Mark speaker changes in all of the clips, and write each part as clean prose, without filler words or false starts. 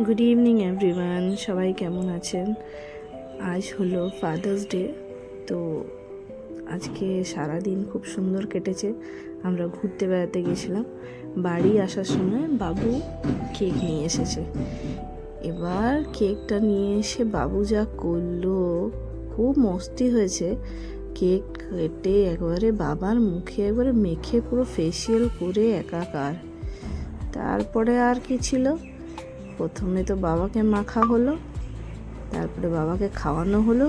Speaker 1: Good evening everyone, সবাই কেমন আছেন? আজ হলো ফাদার্স ডে। তো আজকে সারাদিন খুব সুন্দর কেটেছে। আমরা ঘুরতে বেড়াতে গেছিলাম। বাড়ি আসার সময় বাবু কেক নিয়ে এসেছে। এবার কেকটা নিয়ে এসে বাবু যা করলো, খুব মস্তি হয়েছে। কেক কেটে একবারে বাবার মুখে একবারে মেখে পুরো ফেসিয়াল করে একাকার। তারপরে আর কি ছিল, প্রথমে তো বাবাকে মাখা হলো, তারপরে বাবাকে খাওয়ানো হলো।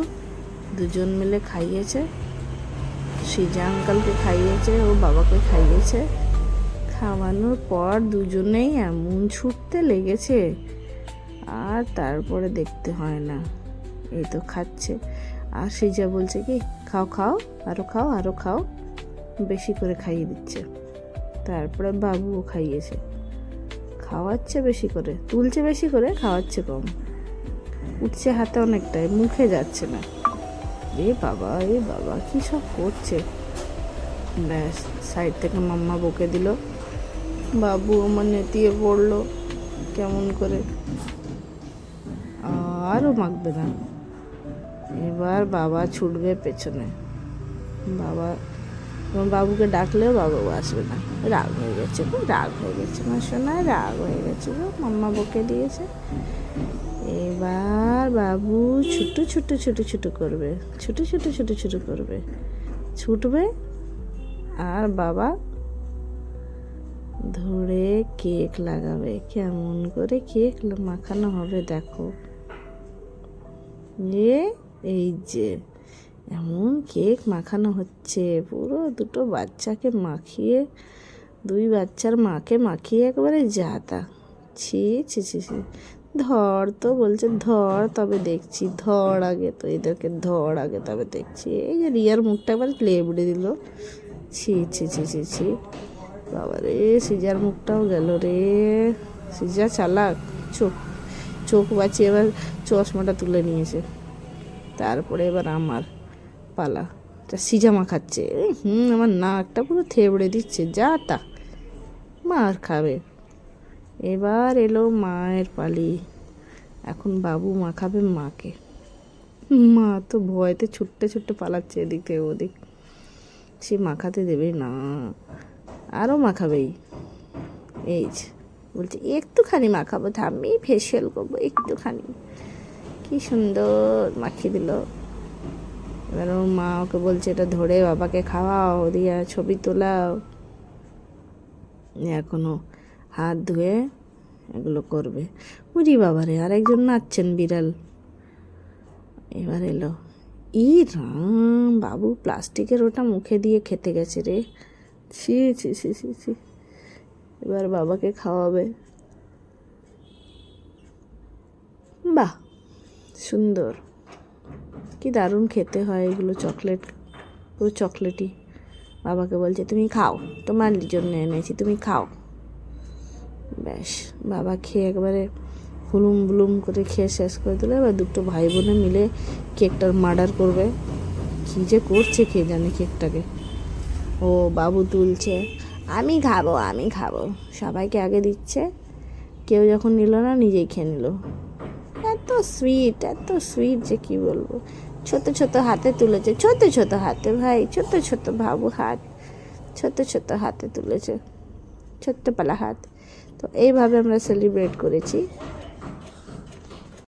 Speaker 1: দুজন মিলে খাইয়েছে। সিজা আঙ্কালকে খাইয়েছে, ও বাবাকে খাইয়েছে। খাওয়ানোর পর দুজনেই এমন ছুটতে লেগেছে, আর তারপরে দেখতে হয় না, এই তো খাচ্ছে। আর সিজা বলছে কি, খাও খাও, আরও খাও, আরও খাও, বেশি করে খাইয়ে দিচ্ছে। তারপরে বাবুও খাইয়েছে, খাওয়াচ্ছে বেশি করে, তুলছে বেশি করে, খাওয়াচ্ছে কম। উঠছে হাতে অনেকটাই, মুখে যাচ্ছে না। এ বাবা কি সব করছে। ব্যাস, সাইড থেকে মাম্মা বকে দিল। বাবু আমার নেতিয়ে পড়লো কেমন করে, আরও মাখবে না। এবার বাবা ছুটবে পেছনে। বাবুকে ডাকলেও বাবু আসবে না, রাগ হয়ে গেছে, না শোনা, রাগ হয়ে গেছে, মাম্মা বকে দিয়েছে। এবার বাবু ছোট করবে, ছোট করবে, ছুটবে, আর বাবা ধরে কেক লাগাবে। কেমন করে কেক মাখানো হবে দেখো। এই যে এমন কেক মাখানো হচ্ছে, পুরো দুটো বাচ্চাকে মাখিয়ে, দুই বাচ্চার মাকে মাখিয়ে একবারে যাতা। ছি ছি ছি ছি, ধর তো বলছে, ধর তবে দেখছি, ধর আগে তো এদেরকে, ধর আগে তবে দেখছি। এই যে রিয়ার মুখটা একবার লেবড়ে দিল। ছি ছি ছি ছি ছি, বাবা রে, সিজার মুখটাও গেল রে। সিজা চালাক, চোখ বাঁচিয়ে এবার চশমাটা তুলে নিয়েছে। তারপরে এবার আমার পালা, সিজা মাখাচ্ছে। আমার নাকটা পুরো থেবড়ে দিচ্ছে, যা তা মার খাবে। এবার এলো মায়ের পালি। এখন বাবু মাখাবে মাকে। মা তো ভয়তে ছুটতে পালাচ্ছে এদিক থেকে ওদিক, সে মাখাতে দেবে না, আরও মাখাবেই। এই যে বলছে একটুখানি মাখাবো, থামি ফেসিয়াল করবো একটুখানি। কি সুন্দর মাখিয়ে দিল। এবার ওর মা ওকে বলছে, এটা ধরে বাবাকে খাওয়াও, দিয়া ছবি তোলাও। এখনো হাত ধুয়ে এগুলো করবে। বুঝি বাবারে, আরেকজন নাচছেন বিড়াল। এবার এলো, রাম, বাবু প্লাস্টিকের ওটা মুখে দিয়ে খেতে গেছে রে। ছি ছি ছি ছি ছি। এবার বাবাকে খাওয়াবে। বাহ, সুন্দর, কি দারুণ খেতে হয় এগুলো। চকলেট, পুরো চকলেটই। বাবাকে বলছে, তুমি খাও, তোমার জন্য এনেছি, তুমি খাও। ব্যাস, বাবা খেয়ে একবারে হুলুম বুলুম করে খেয়ে শেষ করে দিলে। এবার দুটো ভাই বোনে মিলে কেকটার মার্ডার করবে। কী যে করছে কে জানে কেকটাকে। ও বাবু তুলছে, আমি খাবো, সবাইকে আগে দিচ্ছে। কেউ যখন নিল না, নিজেই খেয়ে নিল। এত সুইট যে কি বলবো। ছোট হাতে তুলেছে, ছোট হাতে ভাই, ছোট বাবু হাত, ছোট হাতে তুলেছে, ছোট্ট পালা হাত। তো এইভাবে আমরা সেলিব্রেট করেছি।